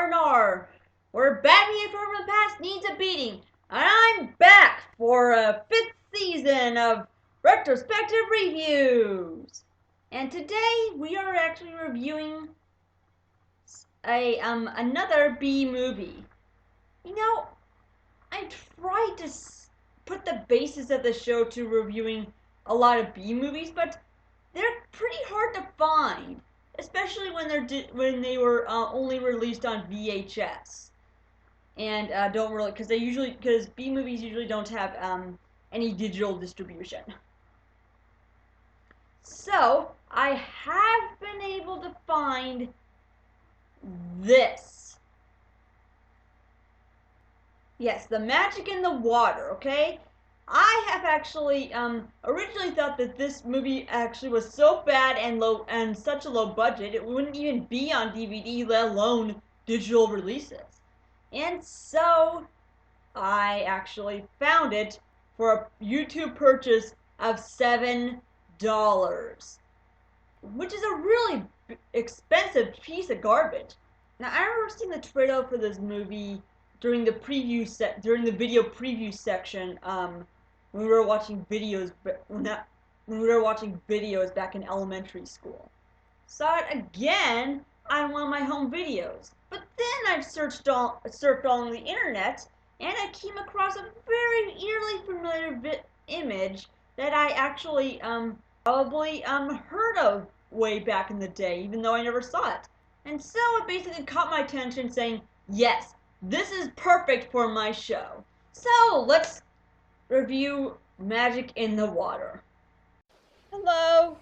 R&R, where Batman from the past needs a beating. And I'm back for a 5th season of Retrospective Reviews. And today we are actually reviewing another B movie. You know, I tried to put the basis of the show to reviewing a lot of B movies, but they're pretty hard to find, especially when they were only released on VHS, and because B movies usually don't have any digital distribution. So I have been able to find this. Yes, The Magic in the Water. Okay. I have actually originally thought that this movie actually was so bad and such a low budget it wouldn't even be on DVD, let alone digital releases. And so I actually found it for a YouTube purchase of $7, which is a really expensive piece of garbage. Now, I remember seeing the trailer for this movie during the video preview section when we were watching videos back in elementary school. Saw it again on one of my home videos. But then I surfed on the internet and I came across a very eerily familiar image that I actually probably heard of way back in the day, even though I never saw it. And so it basically caught my attention, saying, yes, this is perfect for my show. So let's review Magic in the Water. Hello.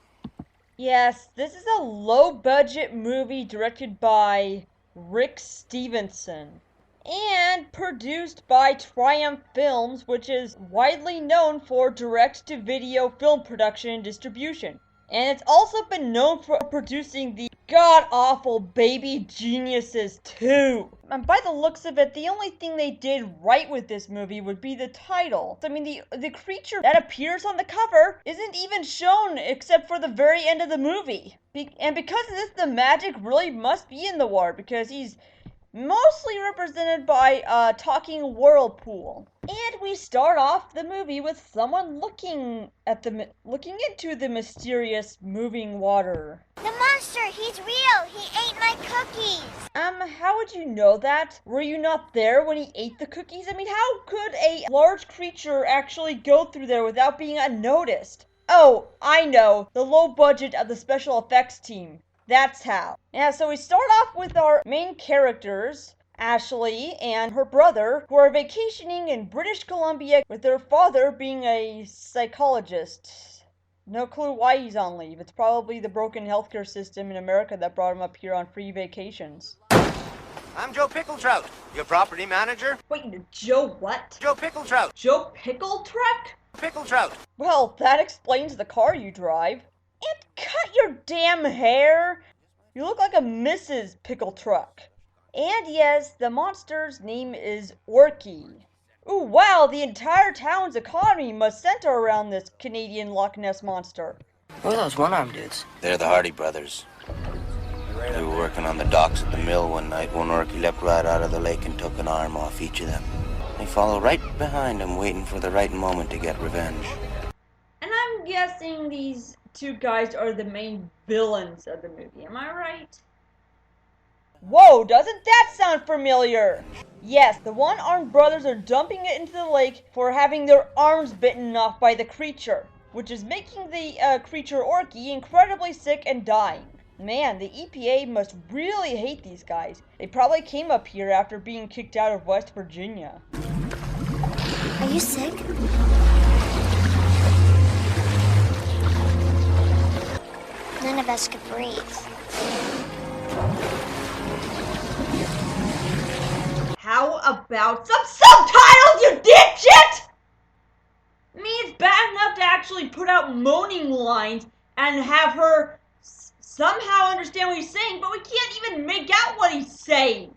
Yes, this is a low-budget movie directed by Rick Stevenson and produced by Triumph Films, which is widely known for direct-to-video film production and distribution. And it's also been known for producing the god-awful Baby Geniuses 2. And by the looks of it, the only thing they did right with this movie would be the title. I mean, the creature that appears on the cover isn't even shown except for the very end of the movie. And because of this, the magic really must be in the water, because he's mostly represented by a talking whirlpool. And we start off the movie with someone looking into the mysterious moving water. The monster, he's real. He ate my cookies. How would you know that? Were you not there when he ate the cookies? I mean, how could a large creature actually go through there without being unnoticed? Oh, I know. The low budget of the special effects team. That's how. Yeah, so we start off with our main characters, Ashley and her brother, who are vacationing in British Columbia with their father being a psychologist. No clue why he's on leave. It's probably the broken healthcare system in America that brought him up here on free vacations. I'm Joe Pickletrout, your property manager. Wait, Joe what? Joe Pickletrout. Joe Pickletruck? Pickletrout. Well, that explains the car you drive. And cut your damn hair! You look like a Mrs. Pickletruck. And yes, the monster's name is Orky. Ooh, wow, the entire town's economy must center around this Canadian Loch Ness monster. Who are those one-armed dudes? They're the Hardy brothers. They were working on the docks at the mill one night when Orky leapt right out of the lake and took an arm off each of them. They follow right behind him, waiting for the right moment to get revenge. And I'm guessing these two guys are the main villains of the movie, am I right? Whoa, doesn't that sound familiar? Yes, the one-armed brothers are dumping it into the lake for having their arms bitten off by the creature, which is making the creature Orky incredibly sick and dying. Man, the EPA must really hate these guys. They probably came up here after being kicked out of West Virginia. Are you sick? None of us could breathe. How about some subtitles, you dipshit? I mean, it's bad enough to actually put out moaning lines and have her somehow understand what he's saying, but we can't even make out what he's saying.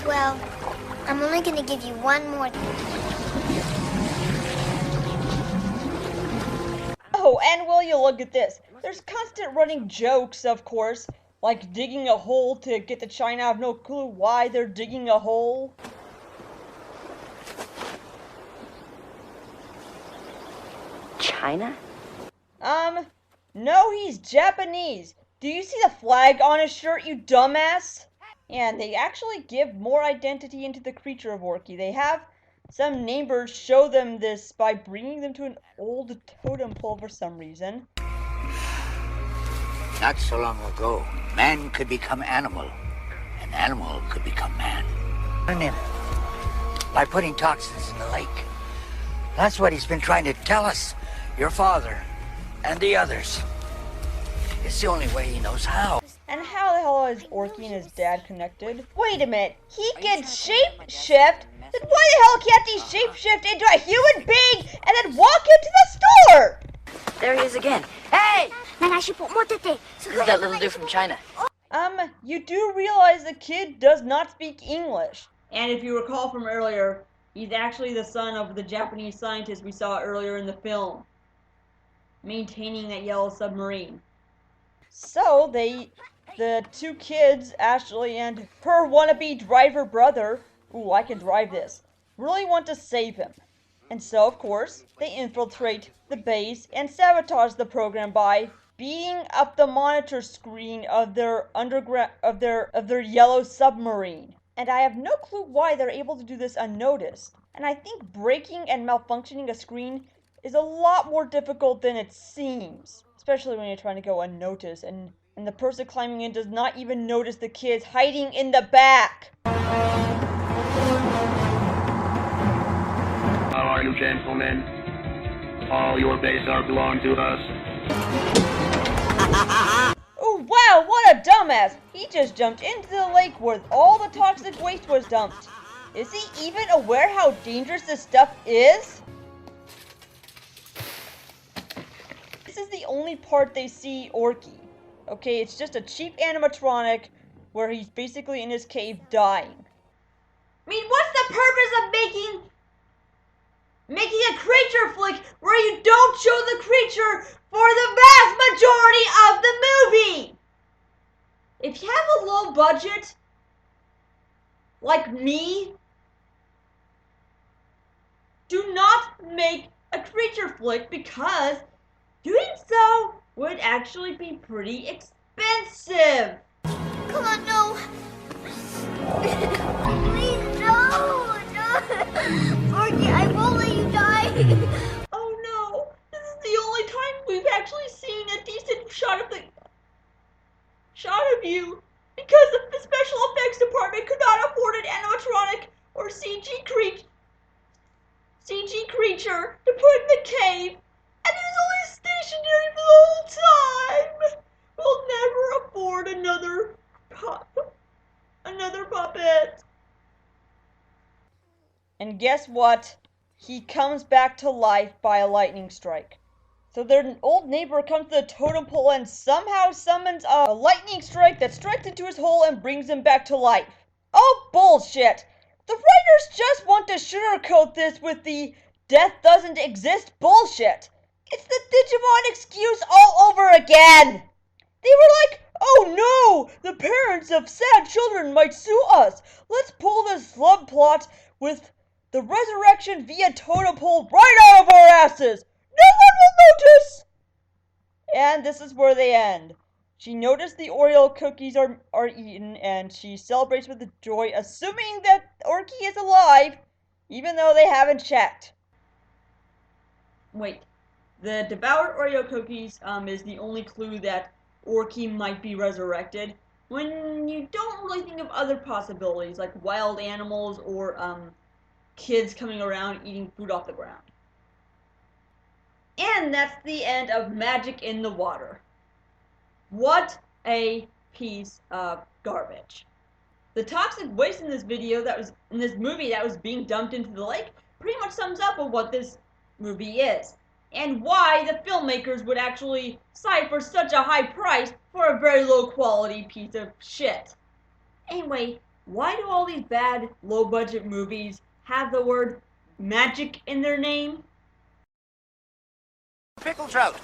Well, I'm only gonna give you one more. Oh, and will you look at this? There's constant running jokes, of course, like digging a hole to get to China. I have no clue why they're digging a hole. China? No, he's Japanese. Do you see the flag on his shirt, you dumbass? And they actually give more identity into the creature of Orky. They have some neighbors show them this by bringing them to an old totem pole for some reason. Not so long ago, man could become animal, and animal could become man. And him by putting toxins in the lake. That's what he's been trying to tell us, your father and the others. It's the only way he knows how. And how the hell is Orky and his dad connected? Wait a minute, he can shapeshift? Then why the hell can't he shapeshift into a human being and then walk into the store? There he is again. Hey! This This is that little dude from China. You do realize the kid does not speak English. And if you recall from earlier, he's actually the son of the Japanese scientist we saw earlier in the film, maintaining that yellow submarine. So the two kids, Ashley and her wannabe driver brother, ooh, I can drive this, really want to save him. And so, of course, they infiltrate the base and sabotage the program by beating up the monitor screen of their yellow submarine. And I have no clue why they're able to do this unnoticed. And I think breaking and malfunctioning a screen is a lot more difficult than it seems, especially when you're trying to go unnoticed and the person climbing in does not even notice the kids hiding in the back. How are you, gentlemen? All your bases are belong to us. Oh wow, what a dumbass! He just jumped into the lake where all the toxic waste was dumped. Is he even aware how dangerous this stuff is? This is the only part they see Orky. Okay, it's just a cheap animatronic where he's basically in his cave dying. I mean, what's the purpose of making a creature flick where you don't show the creature for the vast majority of the movie? If you have a low budget, like me, do not make a creature flick because doing so would actually be pretty expensive. Come on, no. Please, no. Orky, I won't let you die. Oh no, this is the only time we've actually seen a decent shot of you because the special effects department could not afford an animatronic or CG creature to put in the cave, and he was only stationary for the whole time. We'll never afford another puppet. And guess what? He comes back to life by a lightning strike. So their old neighbor comes to the totem pole and somehow summons a lightning strike that strikes into his hole and brings him back to life. Oh, bullshit! The writers just want to sugarcoat this with the death doesn't exist bullshit. It's the Digimon excuse all over again. They were like, oh no, the parents of sad children might sue us. Let's pull this subplot with the resurrection via totem pole right out of our asses. No one will notice. And this is where they end. She noticed the Oreo cookies are eaten, and she celebrates with joy, assuming that Orky is alive, even though they haven't checked. Wait, the devoured Oreo cookies is the only clue that Orky might be resurrected, when you don't really think of other possibilities, like wild animals or kids coming around eating food off the ground. And that's the end of Magic in the Water. What a piece of garbage. The toxic waste in this movie that was being dumped into the lake pretty much sums up with what this movie is, and why the filmmakers would actually cite for such a high price for a very low quality piece of shit. Anyway, why do all these bad low budget movies have the word magic in their name? Pickle trout.